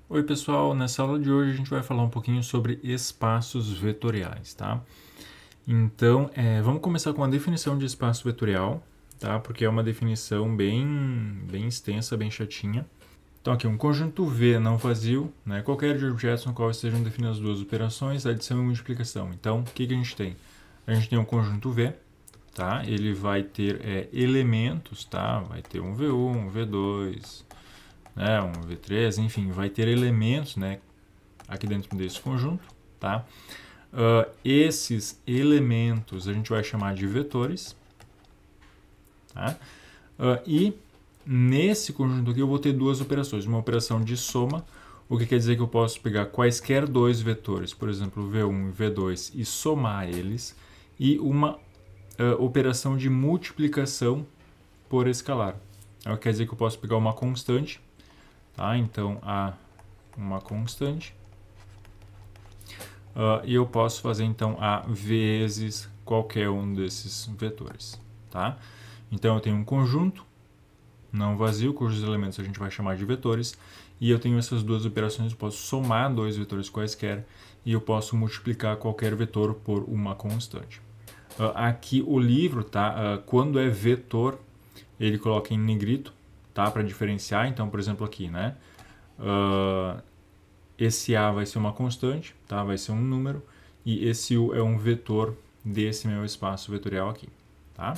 Oi pessoal, nessa aula de hoje a gente vai falar um pouquinho sobre espaços vetoriais, tá? Então, vamos começar com a definição de espaço vetorial, tá? Porque é uma definição bem extensa, bem chatinha. Então aqui, um conjunto V não vazio, né? Qualquer de objetos no qual estejam definidas duas operações, adição e multiplicação. Então, o que a gente tem? A gente tem um conjunto V, tá? Ele vai ter elementos, tá? Vai ter um V1, um V2, né, um V3, enfim, vai ter elementos, né, aqui dentro desse conjunto, tá? Esses elementos a gente vai chamar de vetores, tá? E nesse conjunto aqui eu vou ter duas operações, uma operação de soma, o que quer dizer que eu posso pegar quaisquer dois vetores, por exemplo, V1 e V2, e somar eles, e uma operação de multiplicação por escalar. É o que quer dizer que eu posso pegar uma constante, tá? Então, uma constante, e eu posso fazer então A vezes qualquer um desses vetores, tá? Então eu tenho um conjunto não vazio, cujos elementos a gente vai chamar de vetores, e eu tenho essas duas operações, eu posso somar dois vetores quaisquer, e eu posso multiplicar qualquer vetor por uma constante. Aqui o livro, tá? Quando é vetor, ele coloca em negrito, tá? Para diferenciar, então, por exemplo, aqui, né? Esse A vai ser uma constante, tá? Vai ser um número, e esse U é um vetor desse meu espaço vetorial aqui, tá?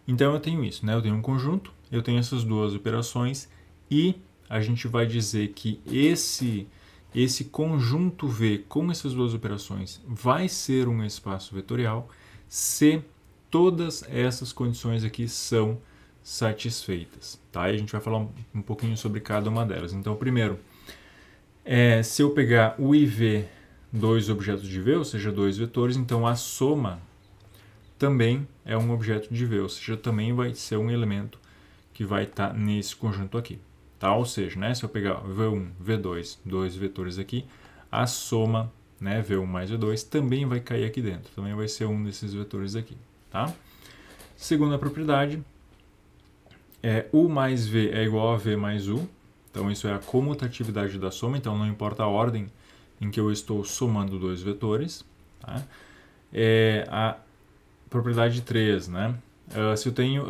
Então eu tenho isso, né? Eu tenho um conjunto, eu tenho essas duas operações, e a gente vai dizer que esse conjunto V com essas duas operações vai ser um espaço vetorial se todas essas condições aqui são satisfeitas, tá? E a gente vai falar um pouquinho sobre cada uma delas. Então, primeiro, se eu pegar U e V, dois objetos de V, ou seja, dois vetores, então a soma também é um objeto de V, ou seja, também vai ser um elemento que vai estar nesse conjunto aqui. Tá? Ou seja, né, se eu pegar V1, V2, dois vetores aqui, a soma, né, V1 mais V2, também vai cair aqui dentro, também vai ser um desses vetores aqui. Tá? Segunda propriedade, U mais V é igual a V mais U, então isso é a comutatividade da soma, então não importa a ordem em que eu estou somando dois vetores. Tá? A propriedade 3, né? Se eu tenho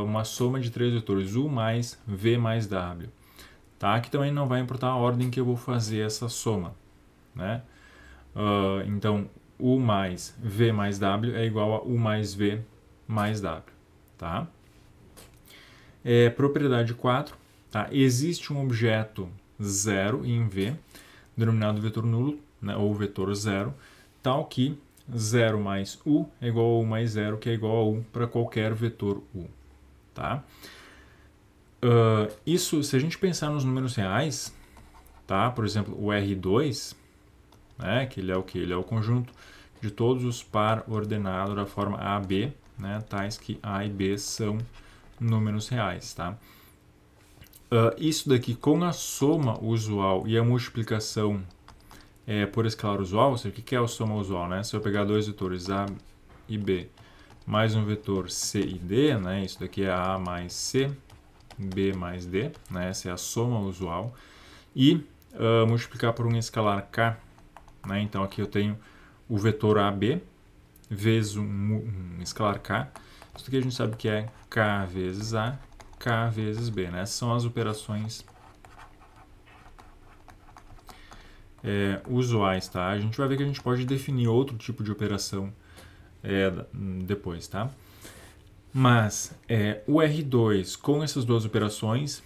uma soma de três vetores, U mais V mais W, tá? Aqui também não vai importar a ordem que eu vou fazer essa soma, né? Então, U mais V mais W é igual a U mais V mais W, tá? Propriedade 4, tá? Existe um objeto zero em V, denominado vetor nulo, né? Ou vetor zero, tal que 0 mais U é igual a U mais 0, que é igual a U para qualquer vetor U. Tá? Isso, se a gente pensar nos números reais, tá? Por exemplo, o R2, né? Que ele é o que? Ele é o conjunto de todos os par ordenados da forma AB, né? Tais que A e B são números reais. Tá? Isso daqui com a soma usual e a multiplicação por escalar usual, ou seja, o que é a soma usual? Né? Se eu pegar dois vetores A e B mais um vetor C e D, né? Isso daqui é A mais C, B mais D, né? Essa é a soma usual, e multiplicar por um escalar K, né? Então aqui eu tenho o vetor AB vezes um escalar K, isso aqui a gente sabe que é K vezes A, K vezes B, né? Essas são as operações usuais, tá? A gente vai ver que a gente pode definir outro tipo de operação depois, tá? Mas o R2 com essas duas operações,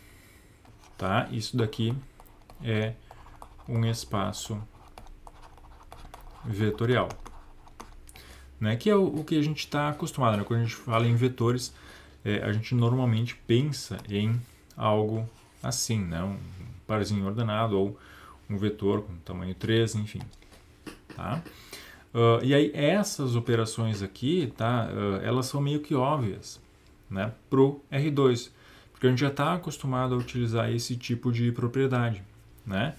tá? Isso daqui é um espaço vetorial, né? Que é o que a gente está acostumado, né? Quando a gente fala em vetores, a gente normalmente pensa em algo assim, né? Um parzinho ordenado ou um vetor com tamanho 3, enfim. Tá? E aí essas operações aqui, tá? Elas são meio que óbvias, né? Pro R2, porque a gente já está acostumado a utilizar esse tipo de propriedade, né?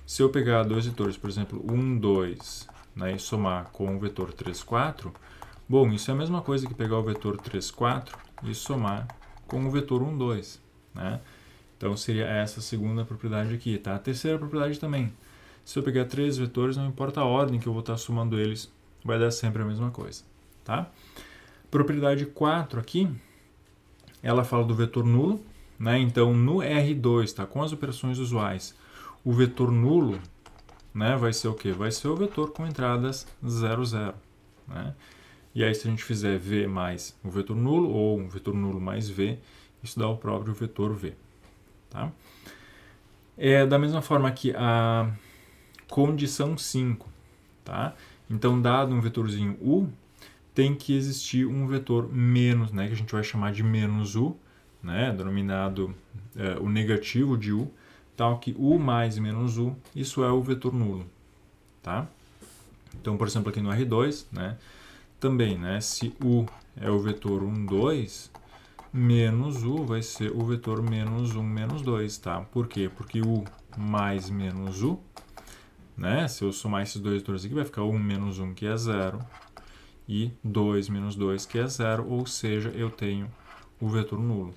Se eu pegar dois vetores, por exemplo, 1, 2, né, e somar com o vetor 3, 4, bom, isso é a mesma coisa que pegar o vetor 3, 4 e somar com o vetor 1, 2, né? Então seria essa segunda propriedade aqui, tá? A terceira propriedade também. Se eu pegar 3 vetores, não importa a ordem que eu vou estar somando eles, vai dar sempre a mesma coisa, tá? Propriedade 4 aqui, ela fala do vetor nulo, né? Então no R2, tá? Com as operações usuais, o vetor nulo, né, vai ser o quê? Vai ser o vetor com entradas 0, 0, né? E aí se a gente fizer V mais o vetor nulo, ou um vetor nulo mais V, isso dá o próprio vetor V, tá? Da mesma forma que a condição 5, tá? Então, dado um vetorzinho U, tem que existir um vetor menos, né, que a gente vai chamar de menos U, né, denominado o negativo de U, tal que U mais menos U, isso é o vetor nulo, tá? Então, por exemplo, aqui no R2, né, também, né, se U é o vetor 1, 2, menos U vai ser o vetor menos 1, menos 2, tá? Por quê? Porque U mais menos U, né, se eu somar esses dois vetores aqui, vai ficar 1 menos 1, que é 0, e 2 menos 2, que é 0, ou seja, eu tenho o vetor nulo,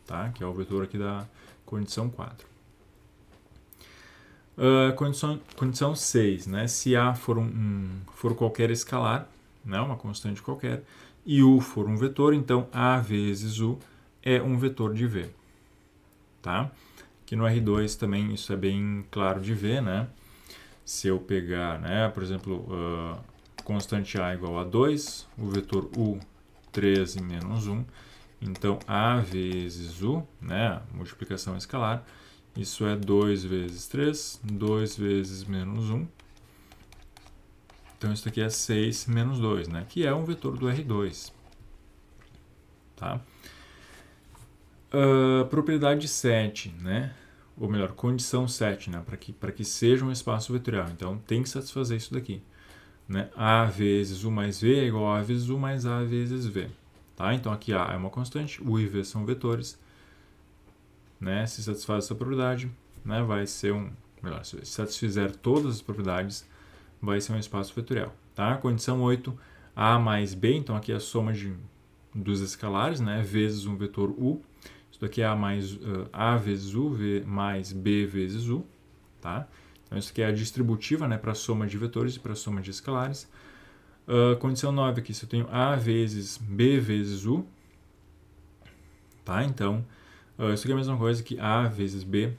tá? Que é o vetor aqui da condição 4. Condição 6, né? Se A for qualquer escalar, né? Uma constante qualquer, e U for um vetor, então A vezes U é um vetor de V, tá? Aqui no R2 também isso é bem claro de ver, né? Se eu pegar, né, por exemplo, constante A igual a 2, o vetor U 13 menos 1, então A vezes U, né, multiplicação escalar, isso é 2 vezes 3, 2 vezes menos 1. Então isso aqui é 6 menos 2, né, que é um vetor do R2. Tá? Propriedade 7, né? Ou melhor, condição 7, né? Para que seja um espaço vetorial. Então tem que satisfazer isso daqui. Né? A vezes U mais V é igual a A vezes U mais A vezes V. Tá? Então aqui A é uma constante, U e V são vetores. Né? Se satisfaz essa propriedade, né? Vai ser melhor, se satisfizer todas as propriedades, vai ser um espaço vetorial. Tá? Condição 8, A mais B, então aqui é a soma dos escalares, né? Vezes um vetor U. Isso daqui é A vezes U, V mais B vezes U. Tá? Então isso aqui é a distributiva, né? Para a soma de vetores e para a soma de escalares. Condição 9 aqui, se eu tenho A vezes B vezes U. Tá? Então, isso aqui é a mesma coisa que A vezes B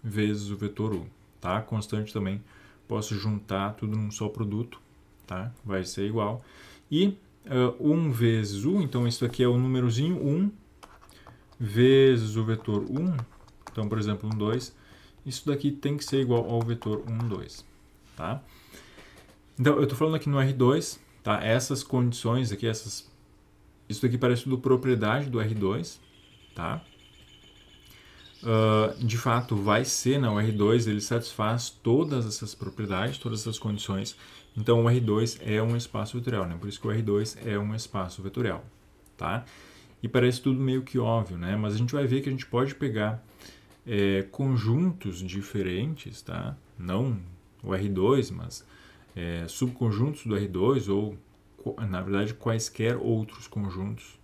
vezes o vetor U. Tá? Constante também, posso juntar tudo num só produto. Tá? Vai ser igual. E 1 vezes U, então isso aqui é o númerozinho 1 vezes o vetor 1. Então, por exemplo, 1, 2. Isso daqui tem que ser igual ao vetor 1, 2. Tá? Então, eu estou falando aqui no R2. Tá? Essas condições aqui, isso aqui parece tudo propriedade do R2. Tá? De fato, vai ser, né? O R2 ele satisfaz todas essas propriedades, todas essas condições. Então, o R2 é um espaço vetorial, né? Por isso que o R2 é um espaço vetorial, tá? E parece tudo meio que óbvio, né? Mas a gente vai ver que a gente pode pegar conjuntos diferentes, tá? Não o R2, mas subconjuntos do R2 ou, na verdade, quaisquer outros conjuntos.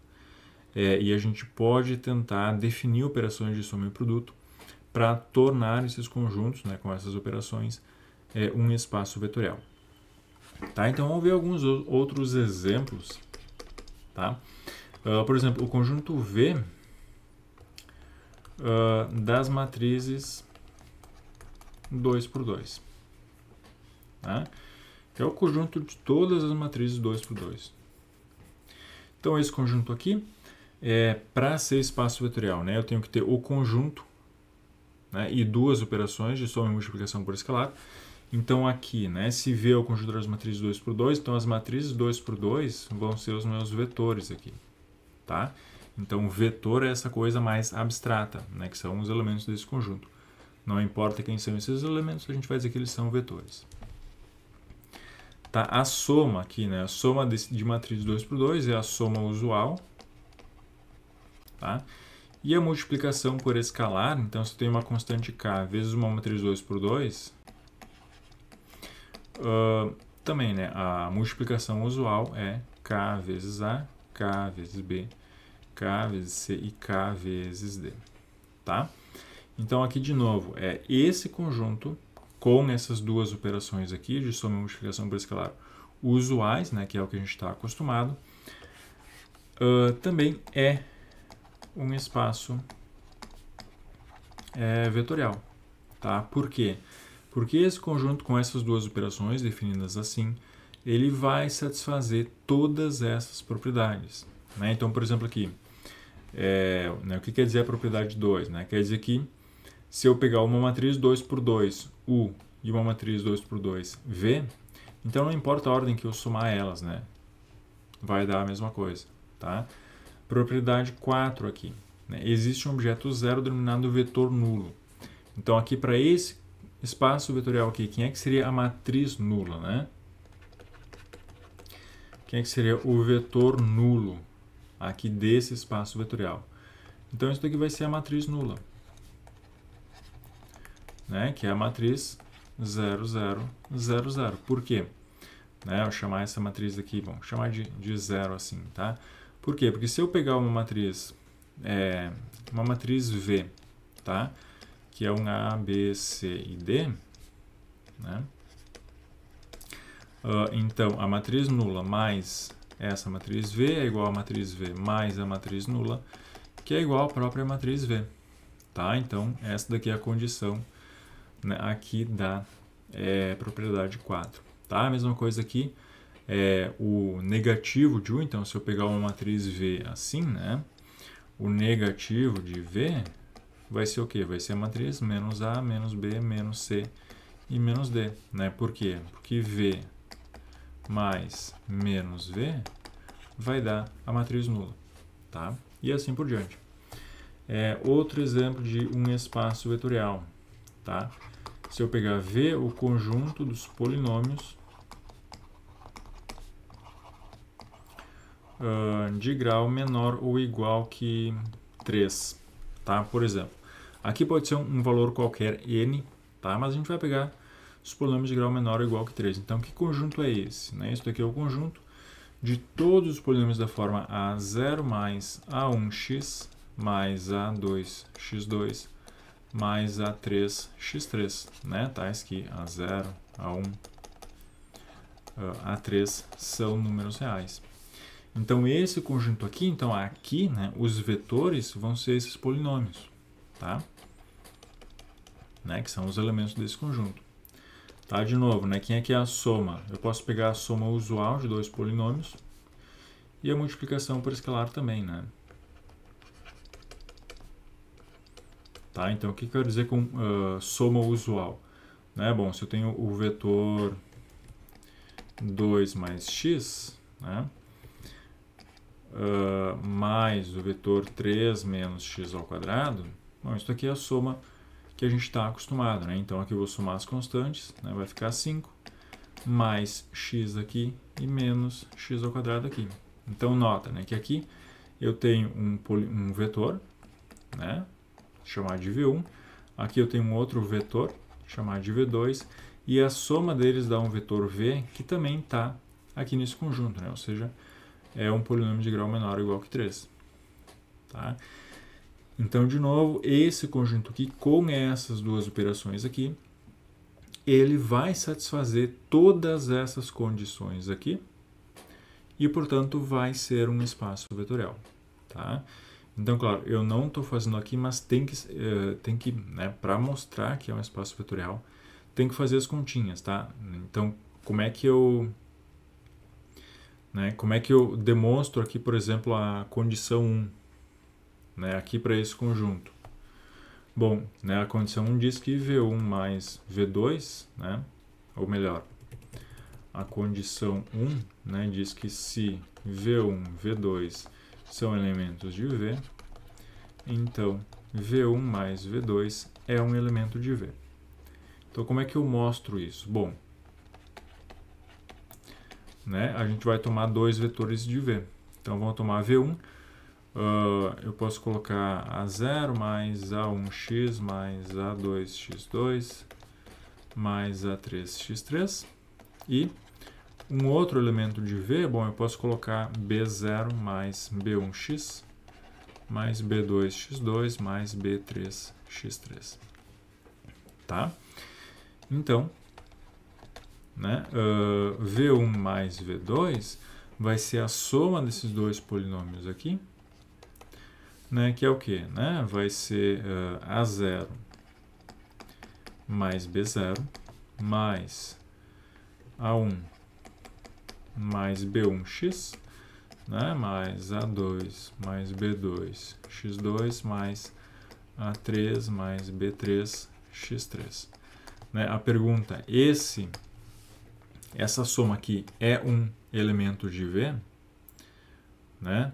E a gente pode tentar definir operações de soma e produto para tornar esses conjuntos, né, com essas operações, um espaço vetorial. Tá? Então, vamos ver alguns outros exemplos. Tá? Por exemplo, o conjunto V das matrizes 2×2. Tá? Que é o conjunto de todas as matrizes 2×2. Então, esse conjunto aqui, para ser espaço vetorial, né, eu tenho que ter o conjunto, né, e duas operações de soma e multiplicação por escalar. Então aqui, né, se V é o conjunto das matrizes 2×2, então as matrizes 2×2 vão ser os meus vetores aqui. Tá? Então vetor é essa coisa mais abstrata, né, que são os elementos desse conjunto. Não importa quem são esses elementos, a gente vai dizer que eles são vetores. Tá? A soma aqui, né, a soma de matrizes 2×2 é a soma usual. Tá? E a multiplicação por escalar, então se eu tenho uma constante k vezes uma matriz 2×2, também, né, a multiplicação usual é k vezes A, k vezes B, k vezes C e k vezes D. Tá? Então, aqui de novo, é esse conjunto com essas duas operações aqui, de soma e multiplicação por escalar, usuais, né, que é o que a gente está acostumado, também é um espaço vetorial. Tá? Por quê? Porque esse conjunto com essas duas operações definidas assim, ele vai satisfazer todas essas propriedades. Né? Então, por exemplo, aqui, o que quer dizer a propriedade 2? Né? Quer dizer que se eu pegar uma matriz 2 por 2, U, e uma matriz 2 por 2, V, então não importa a ordem que eu somar elas, né? Vai dar a mesma coisa. Tá? Propriedade 4 aqui. Né? Existe um objeto zero denominado vetor nulo. Então, aqui para esse espaço vetorial aqui, quem é que seria a matriz nula, né? Quem é que seria o vetor nulo aqui desse espaço vetorial? Então, isso daqui vai ser a matriz nula, né? Que é a matriz 0, 0, 0, 0. Por quê? Né? Eu vou chamar essa matriz aqui, vamos chamar de 0 assim, tá? Por quê? Porque se eu pegar uma matriz V, tá? Que é um A, B, C e D, né? Então, a matriz nula mais essa matriz V é igual a matriz V mais a matriz nula, que é igual à própria matriz V. Tá? Então, essa daqui é a condição, né, aqui da propriedade 4. Tá? A mesma coisa aqui, o negativo de U, então se eu pegar uma matriz V assim, né, o negativo de V vai ser o quê? Vai ser a matriz menos A, menos B, menos C e menos D. Né? Por quê? Porque V mais menos V vai dar a matriz nula. Tá? E assim por diante. Outro exemplo de um espaço vetorial. Tá? Se eu pegar V, o conjunto dos polinômios de grau menor ou igual que 3. Tá? Por exemplo, aqui pode ser um valor qualquer n, tá? Mas a gente vai pegar os polinômios de grau menor ou igual que 3. Então, que conjunto é esse? Né? Isso daqui é o conjunto de todos os polinômios da forma A0 mais A1x mais A2x2 mais A3x3, né? Tais que A0, A1, A3 são números reais. Então, esse conjunto aqui, né, os vetores vão ser esses polinômios, tá? Né, que são os elementos desse conjunto. Tá? De novo, né, quem é que é a soma? Eu posso pegar a soma usual de dois polinômios e a multiplicação por escalar também, né? Tá? Então, o que eu quero dizer com soma usual? Né? Bom, se eu tenho o vetor 2 mais x, né, mais o vetor 3 menos x ao quadrado, bom, isso aqui é a soma que a gente está acostumado, né? Então, aqui eu vou somar as constantes, né? Vai ficar 5, mais x aqui e menos x ao quadrado aqui. Então, nota, né, que aqui eu tenho um vetor, né, chamado de V1, aqui eu tenho um outro vetor, chamado de V2, e a soma deles dá um vetor V, que também está aqui nesse conjunto, né? Ou seja, é um polinômio de grau menor ou igual que 3. Tá? Então, de novo, esse conjunto aqui, com essas duas operações aqui, ele vai satisfazer todas essas condições aqui e, portanto, vai ser um espaço vetorial. Tá? Então, claro, eu não estou fazendo aqui, mas tem que né, para mostrar que é um espaço vetorial, tem que fazer as continhas. Tá? Então, como é que eu demonstro aqui, por exemplo, a condição 1, né, aqui para esse conjunto? Bom, né, a condição 1 diz que V1 mais V2, né, ou melhor, a condição 1, né, diz que se V1 e V2 são elementos de V, então V1 mais V2 é um elemento de V. Então, como é que eu mostro isso? Bom, né, a gente vai tomar dois vetores de V. Então, vamos tomar V1. Eu posso colocar A0 mais A1x mais A2x2 mais A3x3. E um outro elemento de V, bom, eu posso colocar B0 mais B1x mais B2x2 mais B3x3. Tá? Então, né, V1 mais V2 vai ser a soma desses dois polinômios aqui, né, que é o quê? Né? Vai ser A0 mais B0 mais A1 mais B1x, né, mais A2 mais B2 x2 mais A3 mais B3 x3. Né? A pergunta, essa soma aqui é um elemento de V? Né?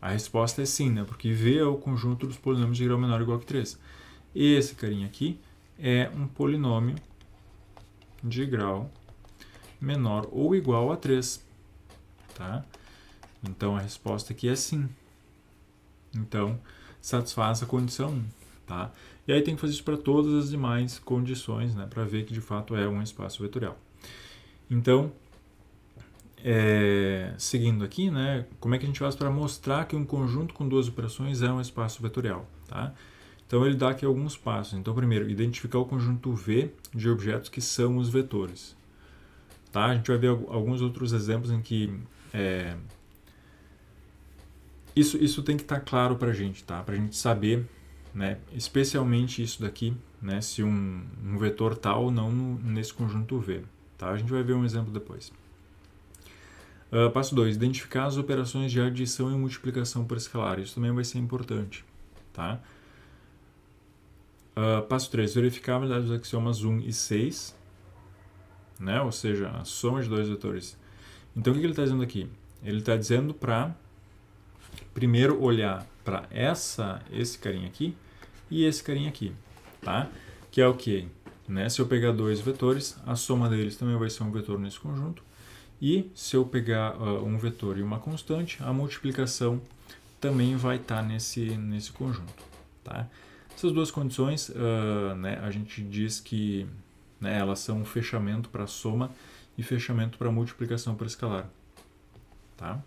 A resposta é sim, né? Porque V é o conjunto dos polinômios de grau menor ou igual que 3. Esse carinha aqui é um polinômio de grau menor ou igual a 3. Tá? Então, a resposta aqui é sim. Então, satisfaz a condição 1. Tá? E aí tem que fazer isso para todas as demais condições, né? Para ver que de fato é um espaço vetorial. Então, seguindo aqui, né, como é que a gente faz para mostrar que um conjunto com duas operações é um espaço vetorial? Tá? Então, ele dá aqui alguns passos. Então, primeiro, identificar o conjunto V de objetos que são os vetores. Tá? A gente vai ver alguns outros exemplos em que isso tem que estar claro para a gente, tá? Para a gente saber, né, especialmente isso daqui, né, se um vetor tal ou não nesse conjunto V. Tá? A gente vai ver um exemplo depois. Passo 2. Identificar as operações de adição e multiplicação por escalar. Isso também vai ser importante. Tá? Passo 3. Verificar a validade dos axiomas 1 e 6. Né? Ou seja, a soma de dois vetores. Então, o que ele está dizendo aqui? Ele está dizendo para primeiro olhar para esse carinha aqui e esse carinha aqui. Tá? Que é o quê? Né? Se eu pegar dois vetores, a soma deles também vai ser um vetor nesse conjunto. E se eu pegar um vetor e uma constante, a multiplicação também vai estar nesse conjunto. Tá? Essas duas condições, né, a gente diz que, né, elas são um fechamento para soma e fechamento para multiplicação por escalar. Tá?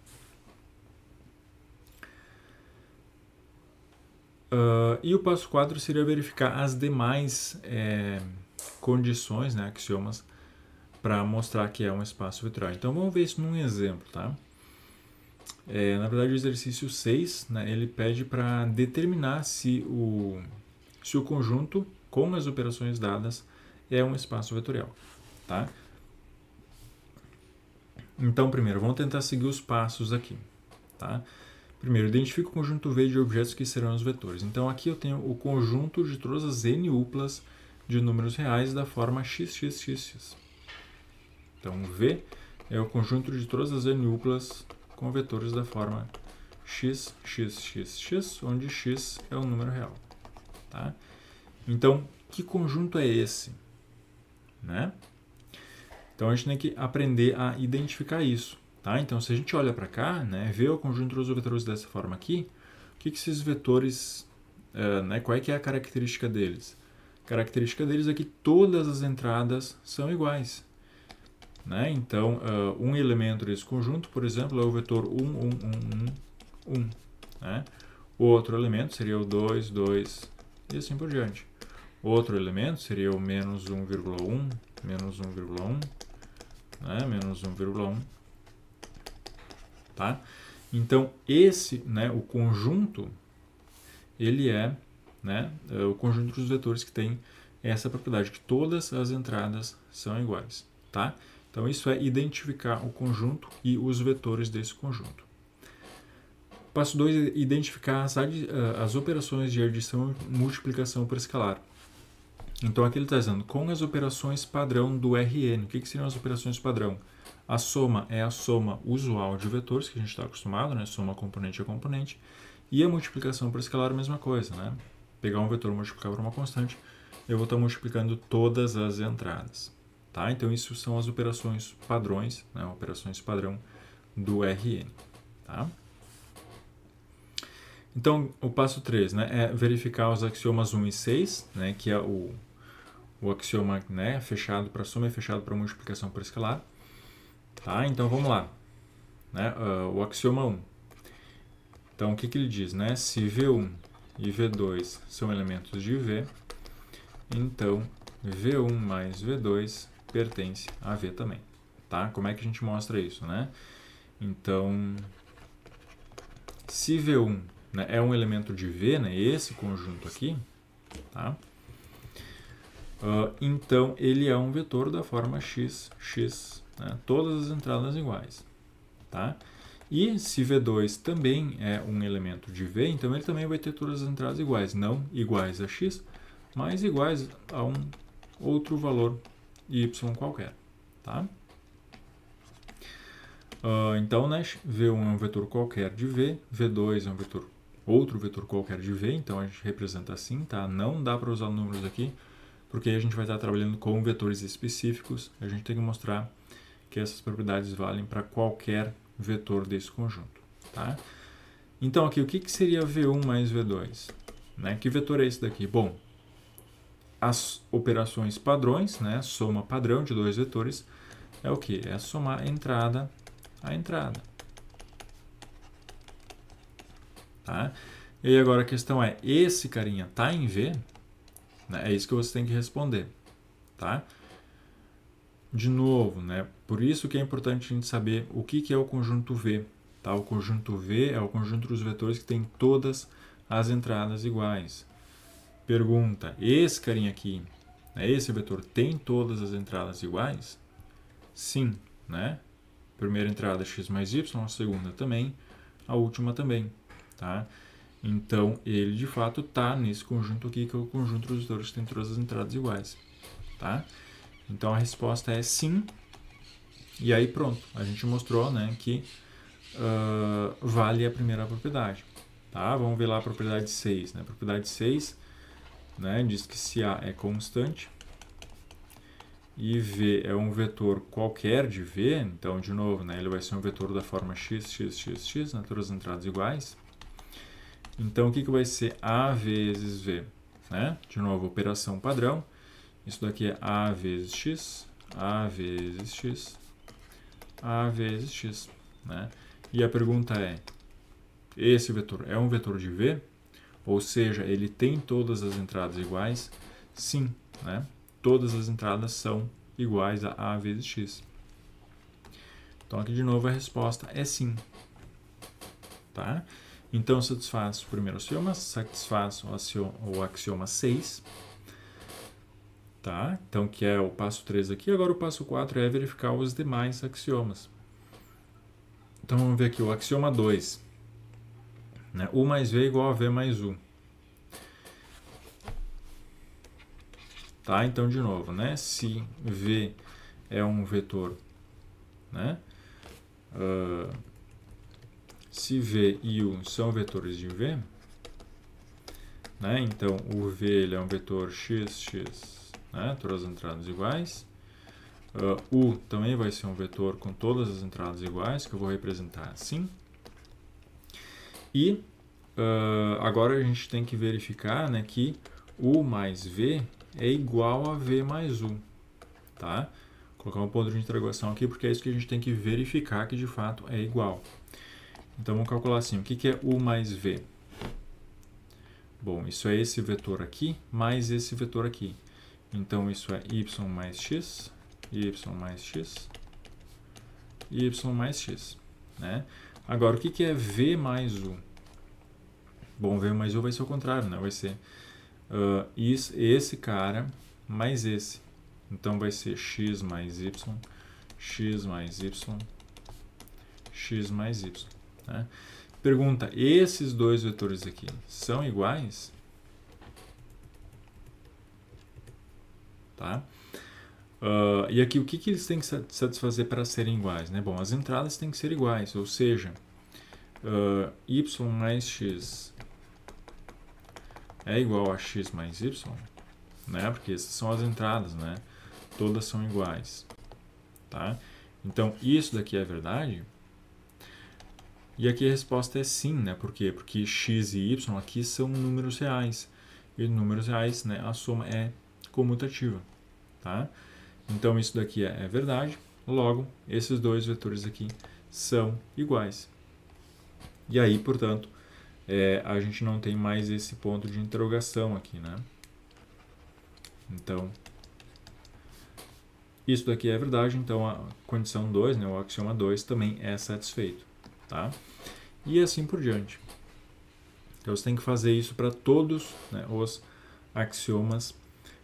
E o passo 4 seria verificar as demais condições, né, axiomas, para mostrar que é um espaço vetorial. Então, vamos ver isso num exemplo. Tá? Na verdade, o exercício 6, né, ele pede para determinar se o conjunto com as operações dadas é um espaço vetorial. Tá? Então, primeiro, vamos tentar seguir os passos aqui. Tá? Primeiro, identifique o conjunto V de objetos que serão os vetores. Então, aqui eu tenho o conjunto de todas as n uplas de números reais da forma xxxx. Então, V é o conjunto de todas as n uplas com vetores da forma xxxx, onde x é um número real. Tá? Então, que conjunto é esse? Né? Então, a gente tem que aprender a identificar isso. Tá? Então, se a gente olha para cá, né, vê o conjunto dos vetores dessa forma aqui, o que esses vetores, né, qual é que é a característica deles? A característica deles é que todas as entradas são iguais. Né? Então, um elemento desse conjunto, por exemplo, é o vetor 1, 1, 1, 1, 1. Né? O outro elemento seria o 2, 2 e assim por diante. Outro elemento seria o menos 1,1, menos 1,1, né? Menos 1,1. Tá? Então, né, o conjunto, ele é, né, o conjunto dos vetores que tem essa propriedade, que todas as entradas são iguais. Tá? Então, isso é identificar o conjunto e os vetores desse conjunto. Passo 2 é identificar as operações de adição e multiplicação por escalar. Então, aqui ele está dizendo, com as operações padrão do Rn. O que seriam as operações padrão? A soma é a soma usual de vetores, que a gente está acostumado, né? Soma componente a componente. E a multiplicação por escalar, a mesma coisa, né? Pegar um vetor e multiplicar por uma constante, eu vou estar multiplicando todas as entradas. Tá? Então, isso são as operações padrões, né? Operações padrão do Rn. Tá? Então, o passo 3, né, é verificar os axiomas 1 e 6, né, que é o axioma, né, fechado para soma e fechado para multiplicação por escalar. Tá? Então, vamos lá. Né? O axioma 1. Então, o que ele diz, né? Se V1 e V2 são elementos de V, então V1 mais V2 pertence a V também, tá? Como é que a gente mostra isso, né? Então, se V1, né, é um elemento de V, né, esse conjunto aqui, tá? Então, ele é um vetor da forma x, né, todas as entradas iguais, tá? E se V2 também é um elemento de V, então ele também vai ter todas as entradas iguais, não iguais a x, mas iguais a um outro valor y qualquer, tá? Então, né, V1 é um vetor qualquer de V, V2 é um vetor, outro vetor qualquer de V, então a gente representa assim, tá? Não dá para usar números aqui, porque aí a gente vai estar trabalhando com vetores específicos, a gente tem que mostrar que essas propriedades valem para qualquer vetor desse conjunto, tá? Então, aqui, o que seria V1 mais V2? Né? Que vetor é esse daqui? Bom, as operações padrões, né, soma padrão de dois vetores, é o que? É somar entrada a entrada. Tá? E aí agora a questão é, esse carinha está em V? Né? É isso que você tem que responder. Tá? De novo, né? Por isso que é importante a gente saber o que é o conjunto V. Tá? O conjunto V é o conjunto dos vetores que tem todas as entradas iguais. Pergunta, esse carinha aqui, né? Esse vetor tem todas as entradas iguais? Sim, né? Primeira entrada x mais y, a segunda também, a última também, tá? Então, ele de fato está nesse conjunto aqui, que é o conjunto dos vetores que tem todas as entradas iguais, tá? Então, a resposta é sim. E aí, pronto, a gente mostrou, né, que vale a primeira propriedade, tá? Vamos ver lá a propriedade 6, né? A propriedade 6, né, diz que se A é constante, e V é um vetor qualquer de V, então, de novo, né, ele vai ser um vetor da forma x, né, todas as entradas iguais. Então, o que vai ser A vezes V? Né? De novo, operação padrão. Isso daqui é A vezes x, A vezes x, A vezes x. Né? E a pergunta é, esse vetor é um vetor de V? Ou seja, ele tem todas as entradas iguais? Sim, né? Todas as entradas são iguais a A vezes x. Então, aqui de novo a resposta é sim. Tá? Então, satisfaz o primeiro axioma, satisfaz o axioma 6. Tá? Então, que é o passo 3 aqui. Agora, o passo 4 é verificar os demais axiomas. Então, vamos ver aqui o axioma 2. Né? U mais V é igual a V mais U. Tá? Então, de novo, né? Se V é um vetor, né? Se V e U são vetores de V, né? Então, o V ele é um vetor x, né? Todas as entradas iguais. U também vai ser um vetor com todas as entradas iguais, que eu vou representar assim. E agora a gente tem que verificar, né, que U mais V é igual a V mais U, tá? Vou colocar um ponto de interrogação aqui, porque é isso que a gente tem que verificar que de fato é igual. Então, vamos calcular assim, o que é U mais V? Bom, isso é esse vetor aqui, mais esse vetor aqui. Então, isso é y mais x, y mais x, y mais x, né? Agora, o que é V mais U? Bom, V mais U vai ser o contrário, né? Vai ser esse cara mais esse. Então, vai ser x mais y, x mais y, x mais y. Né? Pergunta, esses dois vetores aqui são iguais? Tá? E aqui, o que eles têm que satisfazer para serem iguais? Né? Bom, as entradas têm que ser iguais, ou seja, y mais x é igual a x mais y, né? Porque essas são as entradas, né? Todas são iguais. Tá? Então, isso daqui é verdade? E aqui a resposta é sim, né? Por quê? Porque x e y aqui são números reais. E números reais, né, a soma é comutativa. Tá? Então, isso daqui é verdade. Logo, esses dois vetores aqui são iguais. E aí, portanto, a gente não tem mais esse ponto de interrogação aqui, né? Então, isso daqui é verdade, então a condição 2, né, o axioma 2, também é satisfeito, tá? E assim por diante. Então, você tem que fazer isso para todos, né, os axiomas.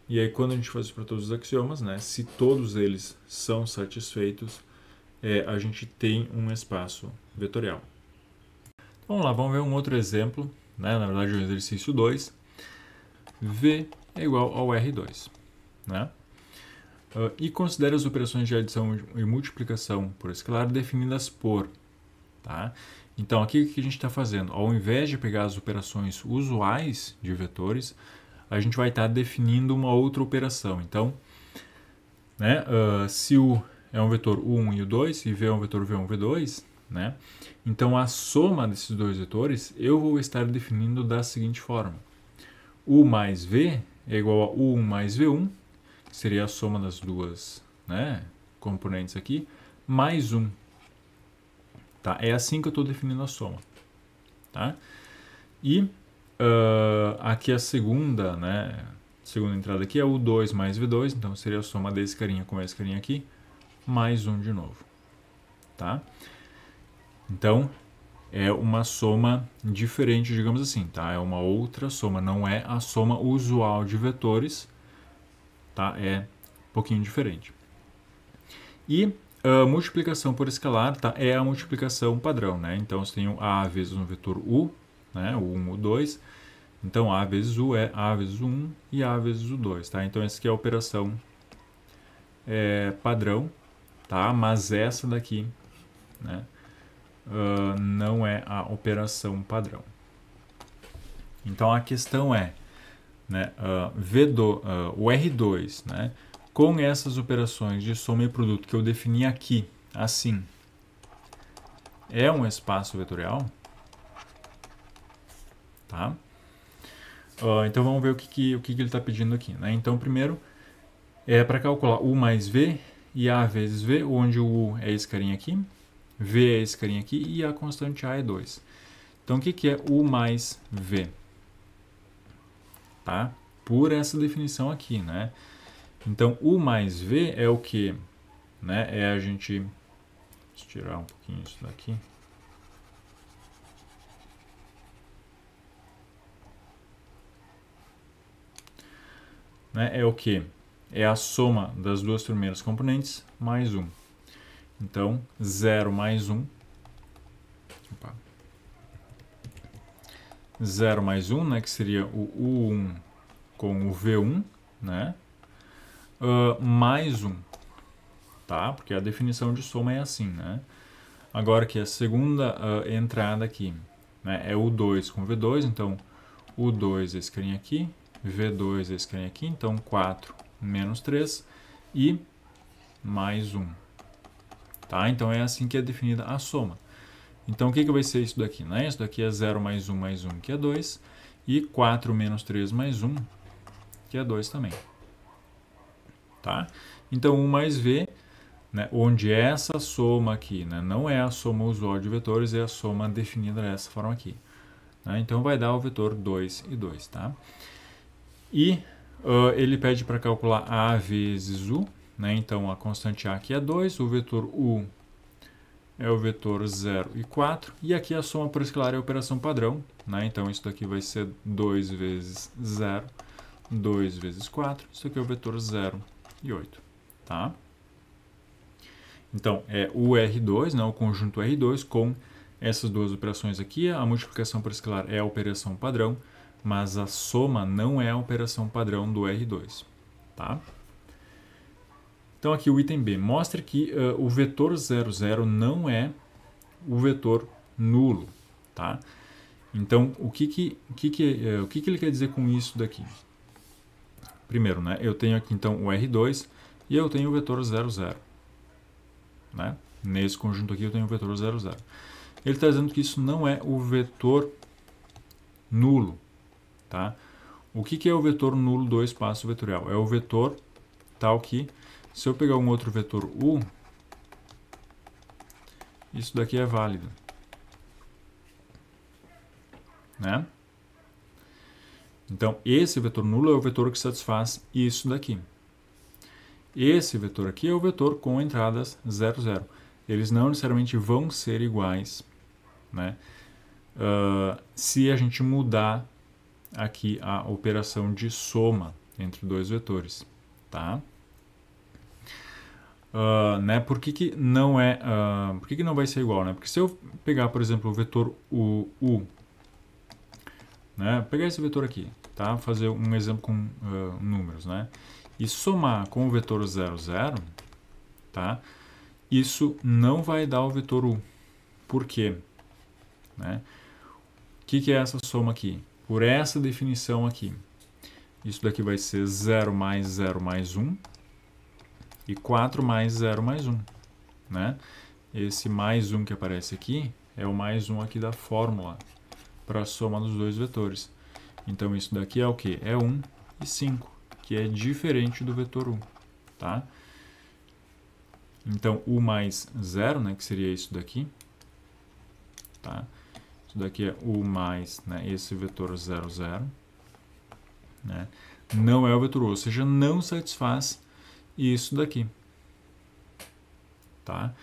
E aí, quando a gente faz isso para todos os axiomas, né, se todos eles são satisfeitos, a gente tem um espaço vetorial. Vamos lá, vamos ver um outro exemplo, né, na verdade o exercício 2. V é igual ao R2, né? E considere as operações de adição e multiplicação por escalar definidas por, tá? Então, aqui o que a gente está fazendo? Ao invés de pegar as operações usuais de vetores, a gente vai estar definindo uma outra operação. Então, né, se U é um vetor U1 e U2 e V é um vetor V1 e V2, né, então a soma desses dois vetores eu vou estar definindo da seguinte forma. U mais V é igual a U1 mais V1, que seria a soma das duas, né, componentes aqui, mais 1. Tá? É assim que eu estou definindo a soma. Tá? E aqui a segunda, né, segunda entrada aqui é U2 mais V2, então seria a soma desse carinha com esse carinha aqui, mais 1 de novo. Tá? Então, é uma soma diferente, digamos assim, tá? É uma outra soma, não é a soma usual de vetores, tá? É um pouquinho diferente. E multiplicação por escalar, tá? É a multiplicação padrão, né? Então, você tem A vezes um vetor U, né? U1, U2. Então, A vezes U é A vezes U1 e A vezes U2, tá? Então, essa aqui é a operação padrão, tá? Mas essa daqui, né? Não é a operação padrão. Então, a questão é, né? O R2, né? Com essas operações de soma e produto que eu defini aqui, assim, é um espaço vetorial? Tá? Então vamos ver o que ele está pedindo aqui. Né? Então, primeiro, é para calcular U mais V e A vezes V, onde o U é esse carinha aqui, V é esse carinha aqui e a constante A é 2. Então, o que é U mais V? Tá? Por essa definição aqui, né? Então, U mais V é o que? Né? É a gente... Deixa eu tirar um pouquinho isso daqui. Né? É o que? É a soma das duas primeiras componentes mais 1. Então, 0 mais 1. Opa. 0 mais 1, né? Que seria o U1 com o V1, né? Mais 1. Tá? Porque a definição de soma é assim, né? Agora que a segunda entrada aqui, né, é o 2 com V2, então o 2 esse carinha aqui, V2 esse carinha aqui, então 4 menos 3 e mais 1. Tá? Então é assim que é definida a soma. Então o que vai ser isso daqui? Né? Isso daqui é 0 mais 1, que é 2, e 4 menos 3 mais 1, que é 2 também. Tá? Então 1 mais V, né, onde essa soma aqui, né, não é a soma usual de vetores, é a soma definida dessa forma aqui. Né? Então vai dar o vetor 2 e 2. Tá? E ele pede para calcular A vezes U, né? Então a constante A aqui é 2, o vetor U é o vetor 0 e 4, e aqui a soma por escalar é a operação padrão, né? Então isso daqui vai ser 2 vezes 0, 2 vezes 4, isso aqui é o vetor 0 e 8. Tá? Então é o R2, né? O conjunto R2 com essas duas operações aqui, a multiplicação por escalar é a operação padrão, mas a soma não é a operação padrão do R2. Tá? Então aqui o item B mostra que o vetor 0, 0 não é o vetor nulo. Tá? Então o que ele quer dizer com isso daqui? Primeiro, né, eu tenho aqui então o R2 e eu tenho o vetor 0, 0. Né? Nesse conjunto aqui eu tenho o vetor 0, 0. Ele está dizendo que isso não é o vetor nulo. Tá? O que é o vetor nulo do espaço vetorial? É o vetor tal que, se eu pegar um outro vetor U, isso daqui é válido. né? Então, esse vetor nulo é o vetor que satisfaz isso daqui. Esse vetor aqui é o vetor com entradas 0, 0. Eles não necessariamente vão ser iguais, né? Se a gente mudar aqui a operação de soma entre dois vetores, tá? Né? Por que não é, por que não vai ser igual, né? Porque se eu pegar, por exemplo, o vetor U, né? Pegar esse vetor aqui, tá? Fazer um exemplo com números, né? E somar com o vetor 0, 0, tá? Isso não vai dar o vetor U. Por quê? Né? O que é essa soma aqui? Por essa definição aqui. Isso daqui vai ser 0 mais 1 e 4 mais 0 mais 1. Né? Esse mais 1 que aparece aqui é o mais 1 aqui da fórmula para a soma dos dois vetores. Então isso daqui é o que? É 1 e 5, que é diferente do vetor U. Tá? Então U mais 0, né, que seria isso daqui. Tá? Isso daqui é U mais, né, esse vetor 0, 0. Né? Não é o vetor U, ou seja, não satisfaz isso daqui. Tá?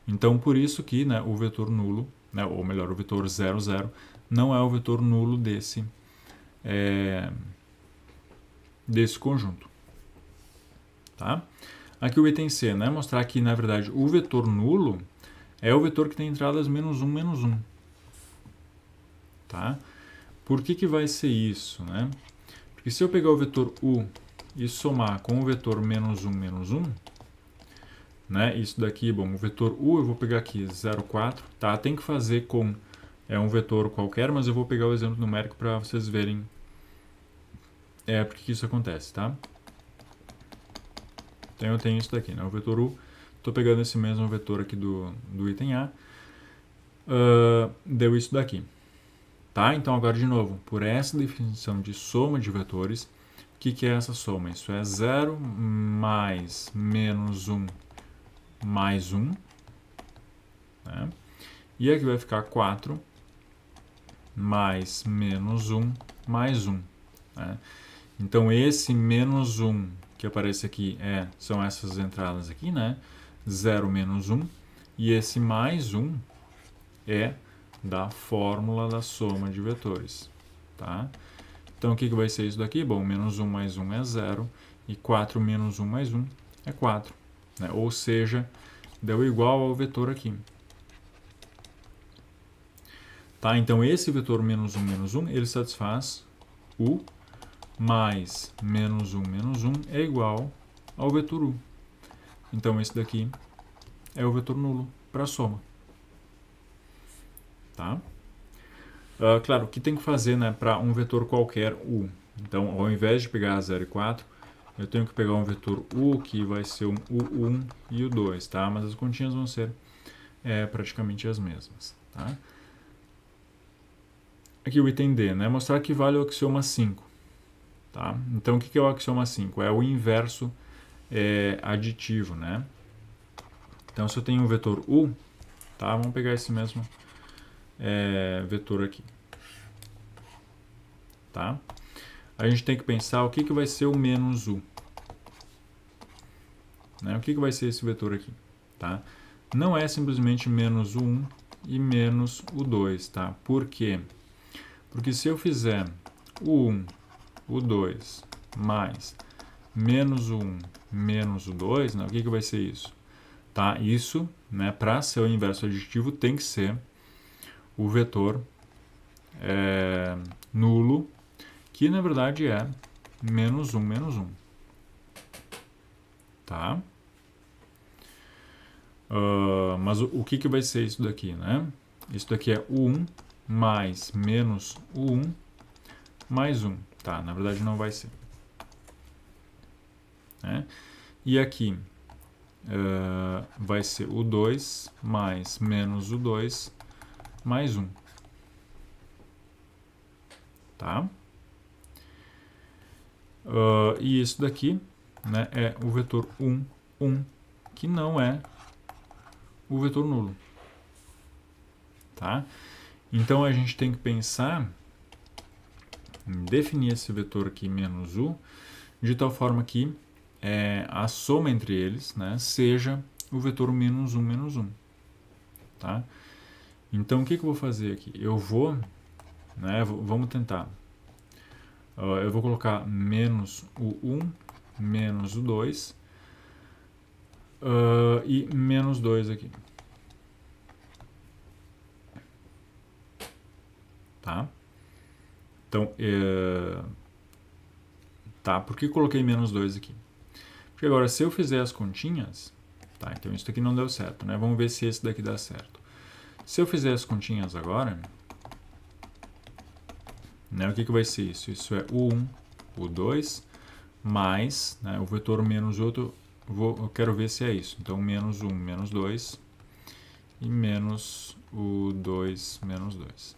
Então, por isso que, né, o vetor nulo, né, ou melhor, o vetor 0, 0, não é o vetor nulo desse conjunto. Tá? Aqui o item C, né, mostrar que, na verdade, o vetor nulo é o vetor que tem entradas menos 1, menos 1. Tá? Por que vai ser isso? Né? Porque se eu pegar o vetor U e somar com o vetor menos 1, menos 1, né? Isso daqui, bom, o vetor U eu vou pegar aqui 0,4, tá? Tem que fazer com um vetor qualquer, mas eu vou pegar o exemplo numérico para vocês verem porque que isso acontece, tá? Então eu tenho isso daqui, né? O vetor U, estou pegando esse mesmo vetor aqui do item A, deu isso daqui. Tá? Então agora de novo, por essa definição de soma de vetores, o que é essa soma? Isso é 0 mais menos 1 mais 1, né? E aqui vai ficar 4 mais menos 1 mais 1. Né? Então esse menos 1 que aparece aqui são essas entradas aqui, né? 0 menos 1, e esse mais 1 é da fórmula da soma de vetores. Tá? Então o que vai ser isso daqui? Bom, menos 1 mais 1 é 0, e 4 menos 1 mais 1 é 4. Né? Ou seja, deu igual ao vetor aqui. Tá? Então esse vetor menos 1, ele satisfaz U mais menos 1 é igual ao vetor U. Então esse daqui é o vetor nulo para a soma. Tá? Claro, o que tem que fazer, né, para um vetor qualquer U? Então, ao invés de pegar 0 e 4, eu tenho que pegar um vetor U, que vai ser um U1 e U2, tá? Mas as continhas vão ser praticamente as mesmas, tá? Aqui o item D, né? Mostrar que vale o axioma 5. Tá? Então, o que é o axioma 5? É o inverso aditivo, né? Então, se eu tenho um vetor U, tá? Vamos pegar esse mesmo vetor aqui. Tá? A gente tem que pensar o que vai ser o menos U. Né? O que vai ser esse vetor aqui? Tá? Não é simplesmente menos U1 e menos U2. Tá? Por quê? Porque se eu fizer U1, U2 mais menos U1 menos U2, né? O que vai ser isso? Tá? Isso, né, para ser o inverso aditivo, tem que ser o vetor nulo, que na verdade é menos 1, menos 1. Tá? Mas o que vai ser isso daqui, né? Isso daqui é U1 mais menos U1 mais 1. Tá, na verdade não vai ser. Né? E aqui vai ser U2 mais menos U2 mais 1. Tá? E isso daqui, né, é o vetor 1, 1, que não é o vetor nulo. Tá? Então a gente tem que pensar definir esse vetor aqui menos u, de tal forma que a soma entre eles, né, seja o vetor menos 1, tá? Então, o que eu vou fazer aqui? Eu vou, né, vamos tentar. Eu vou colocar menos o 1, menos o 2 e menos 2 aqui. Tá? Então, tá, por que eu coloquei menos 2 aqui? Porque agora, se eu fizer as continhas, tá, então isso daqui não deu certo, né? Vamos ver se esse daqui dá certo. Se eu fizer as continhas agora, né, o que vai ser isso? Isso é o 1, o 2, mais, né, o vetor menos outro, eu quero ver se é isso. Então, menos 1, menos 2 e menos o 2, menos 2.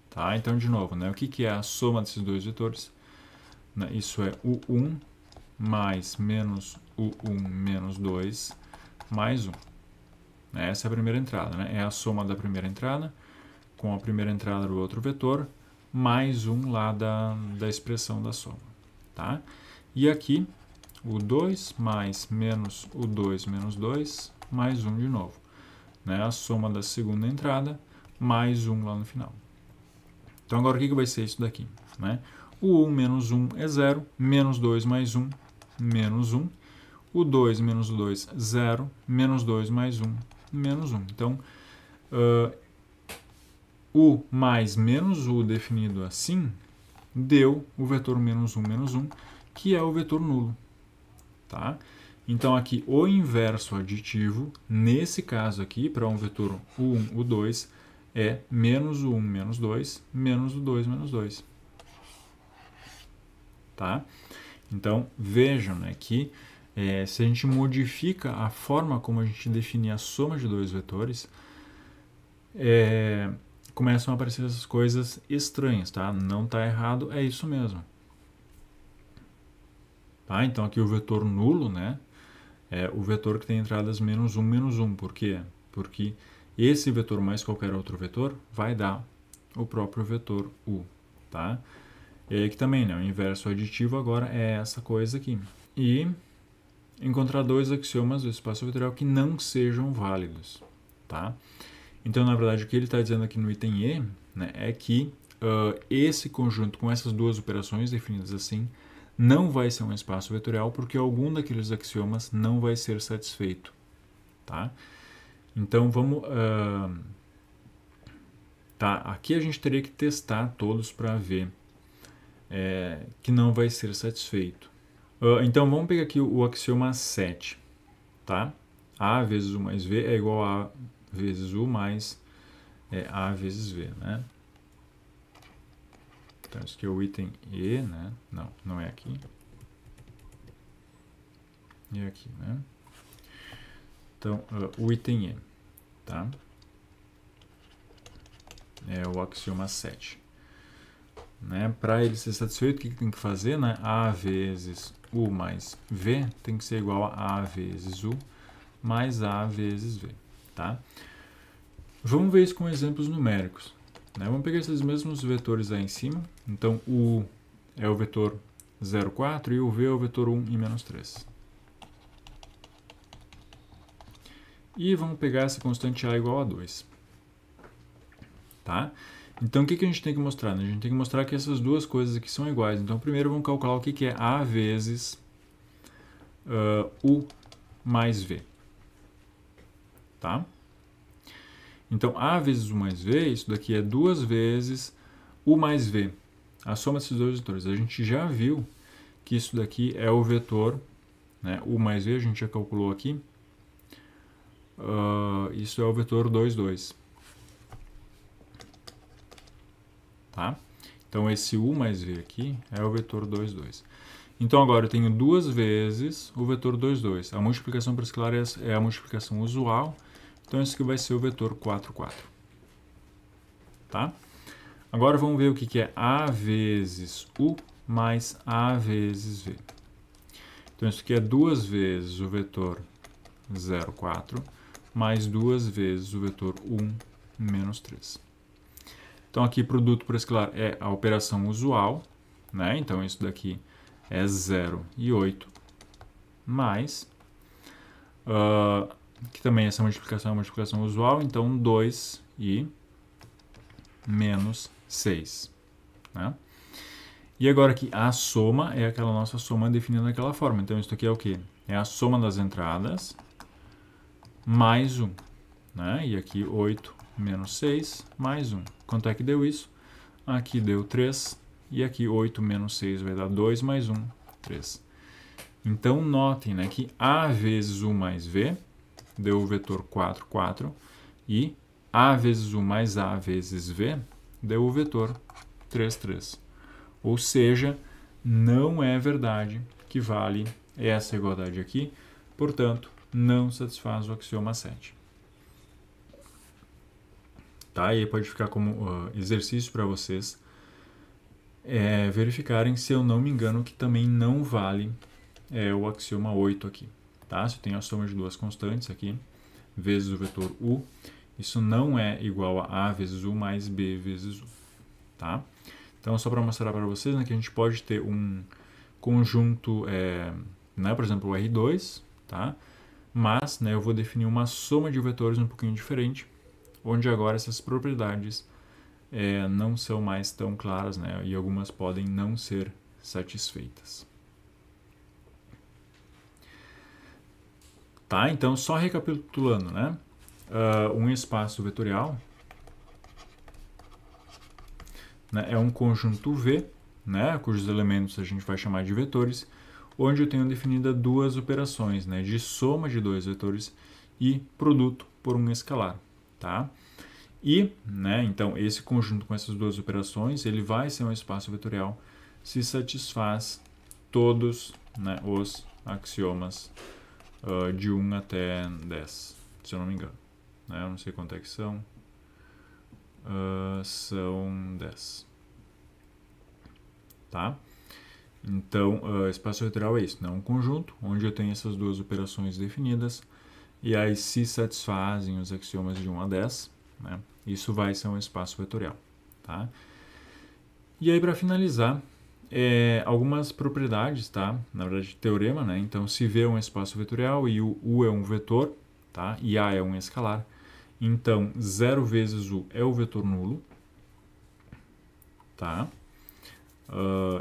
Tá? Então, de novo, né, o que é a soma desses dois vetores? Né, isso é o 1 mais menos o 1 menos 2 mais 1. Essa é a primeira entrada, né? É a soma da primeira entrada com a primeira entrada do outro vetor, mais 1 lá da expressão da soma. Tá? E aqui, o 2 mais menos o 2 menos 2, mais 1 de novo. Né? A soma da segunda entrada, mais 1 lá no final. Então, agora o que vai ser isso daqui? Né? O 1 menos 1 é 0, menos 2 mais 1, menos 1. O 2 menos o 2, 0, menos 2 mais 1, menos 1. Então, o mais menos u definido assim, deu o vetor menos 1, que é o vetor nulo. Tá? Então, aqui, o inverso aditivo, nesse caso aqui, para um vetor u1, u2, é menos o 1, menos 2, menos o 2, menos 2. Tá? Então, vejam, né, que se a gente modifica a forma como a gente define a soma de dois vetores, começam a aparecer essas coisas estranhas, tá? Não está errado, é isso mesmo. Tá? Então, aqui o vetor nulo, né, é o vetor que tem entradas menos 1, menos 1. Por quê? Porque esse vetor mais qualquer outro vetor vai dar o próprio vetor u. Tá? E aí que também, né, o inverso aditivo agora é essa coisa aqui. E encontrar dois axiomas do espaço vetorial que não sejam válidos. Tá? Então, na verdade, o que ele está dizendo aqui no item E, né, é que esse conjunto com essas duas operações definidas assim não vai ser um espaço vetorial porque algum daqueles axiomas não vai ser satisfeito. Tá? Então, vamos... tá, aqui a gente teria que testar todos para ver que não vai ser satisfeito. Então, vamos pegar aqui o axioma 7. Tá? A vezes U mais V é igual a vezes U mais A vezes V. Né? Então, esse aqui é o item E, né? Não, não é aqui. E aqui, né? Então, o item E, tá? É o axioma 7. Né? Para ele ser satisfeito, o que tem que fazer? Né? A vezes U mais V tem que ser igual a vezes U mais A vezes V. Tá? Vamos ver isso com exemplos numéricos. Né? Vamos pegar esses mesmos vetores aí em cima. Então, o U é o vetor 0, 4 e o V é o vetor 1 e menos 3. E vamos pegar essa constante A igual a 2. Tá? Então, o que a gente tem que mostrar? Né? A gente tem que mostrar que essas duas coisas aqui são iguais. Então, primeiro vamos calcular o que é A vezes U mais V. Tá? Então, A vezes U mais V, isso daqui é 2 vezes U mais V. A soma desses dois vetores. A gente já viu que isso daqui é o vetor, né? U mais V, a gente já calculou aqui. Isso é o vetor 2, 2. Tá? Então, esse U mais V aqui é o vetor 2, 2. Então, agora eu tenho 2 vezes o vetor 2, 2. A multiplicação parascalar é a multiplicação usual. Então, esse aqui vai ser o vetor 4, 4. Tá? Agora, vamos ver o que é A vezes U mais A vezes V. Então, isso aqui é 2 vezes o vetor 0, 4, mais 2 vezes o vetor 1, menos 3. Então, aqui, produto parascalar é a operação usual, né? Então isso daqui é 0 e 8, mais, que também essa multiplicação é uma multiplicação usual, então 2 e menos 6, né? E agora aqui, a soma é aquela nossa soma definida daquela forma. Então, isso aqui é o quê? É a soma das entradas mais 1. Né? E aqui, 8 menos 6 mais 1. Quanto é que deu isso? Aqui deu 3. E aqui, 8 menos 6 vai dar 2 mais 1, 3. Então, notem, né, que A vezes U mais V deu o vetor 4, 4. E A vezes U mais A vezes V deu o vetor 3, 3. Ou seja, não é verdade que vale essa igualdade aqui, portanto, não satisfaz o axioma 7. Tá? E aí pode ficar como exercício para vocês verificarem se eu não me engano que também não vale o axioma 8 aqui. Tá? Se eu tenho a soma de duas constantes aqui, vezes o vetor U, isso não é igual a A vezes U mais B vezes U. Tá? Então, só para mostrar para vocês, né, que a gente pode ter um conjunto, né, por exemplo, o R2, tá? Mas, né, eu vou definir uma soma de vetores um pouquinho diferente, onde agora essas propriedades não são mais tão claras, né, e algumas podem não ser satisfeitas. Tá? Então, só recapitulando, né? Um espaço vetorial, né, é um conjunto V, né, cujos elementos a gente vai chamar de vetores, onde eu tenho definida duas operações, né, de soma de dois vetores e produto por um escalar. Tá? E, né, então, esse conjunto com essas duas operações, ele vai ser um espaço vetorial se satisfaz todos, né, os axiomas de 1 até 10, se eu não me engano. Né, eu não sei quanto é que são. São 10. Tá? Então, espaço vetorial é isso, né? Um conjunto onde eu tenho essas duas operações definidas e aí se satisfazem os axiomas de 1 a 10, né? Isso vai ser um espaço vetorial. Tá? E aí, para finalizar, algumas propriedades, tá? Na verdade, teorema, né? Então, se V é um espaço vetorial e o U é um vetor, tá? E A é um escalar, então 0 vezes U é o vetor nulo. Tá?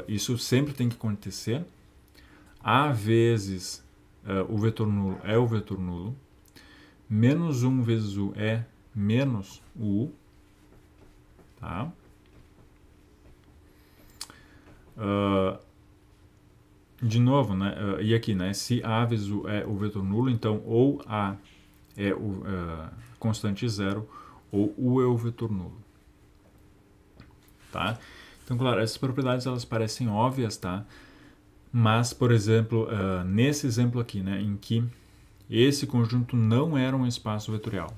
Isso sempre tem que acontecer. A vezes o vetor nulo é o vetor nulo. Menos 1 vezes U é menos o U. Tá? De novo, né? E aqui, né? Se A vezes U é o vetor nulo, então ou A é o constante zero ou U é o vetor nulo. Tá? Então, claro, essas propriedades elas parecem óbvias, tá? Mas, por exemplo, nesse exemplo aqui, né, em que esse conjunto não era um espaço vetorial,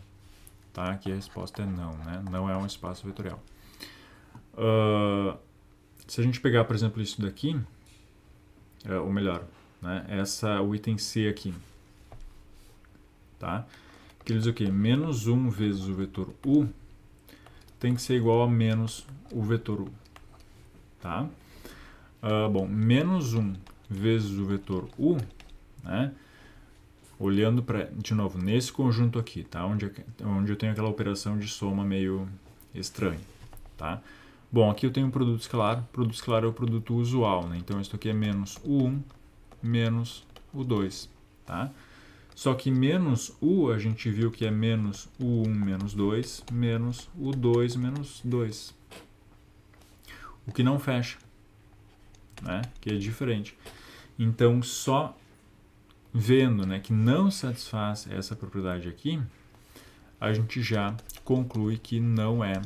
tá? Aqui a resposta é não, né? Não é um espaço vetorial. Se a gente pegar, por exemplo, isso daqui, ou melhor, né, o item C aqui, tá? Que ele diz o quê? Menos 1 vezes o vetor U tem que ser igual a menos o vetor U. Tá? Bom, menos 1 vezes o vetor U, né? Olhando para, de novo, nesse conjunto aqui, tá? Onde eu tenho aquela operação de soma meio estranha. Tá? Bom, aqui eu tenho um produto escalar é o produto usual, né? Então isso aqui é menos U1 menos U2. Tá? Só que menos U a gente viu que é menos U1 menos 2 menos U2 menos 2. O que não fecha, né? Que é diferente. Então, só vendo, né, que não satisfaz essa propriedade aqui, a gente já conclui que não é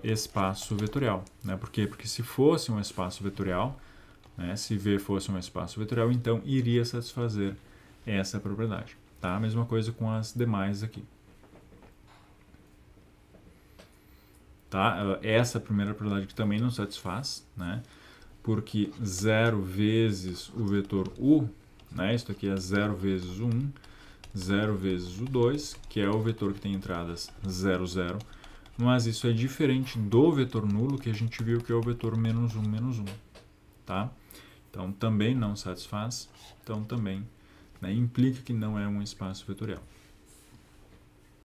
espaço vetorial. Né? Por quê? Porque se fosse um espaço vetorial, né, se V fosse um espaço vetorial, então iria satisfazer essa propriedade. Tá? A mesma coisa com as demais aqui. Tá? Essa é a primeira propriedade que também não satisfaz, né? Porque 0 vezes o vetor U, né? Isso aqui é 0 vezes o 1, 0 vezes o 2, que é o vetor que tem entradas 0, 0, mas isso é diferente do vetor nulo, que a gente viu que é o vetor menos 1, menos 1. Tá? Então, também não satisfaz, então também, né, implica que não é um espaço vetorial.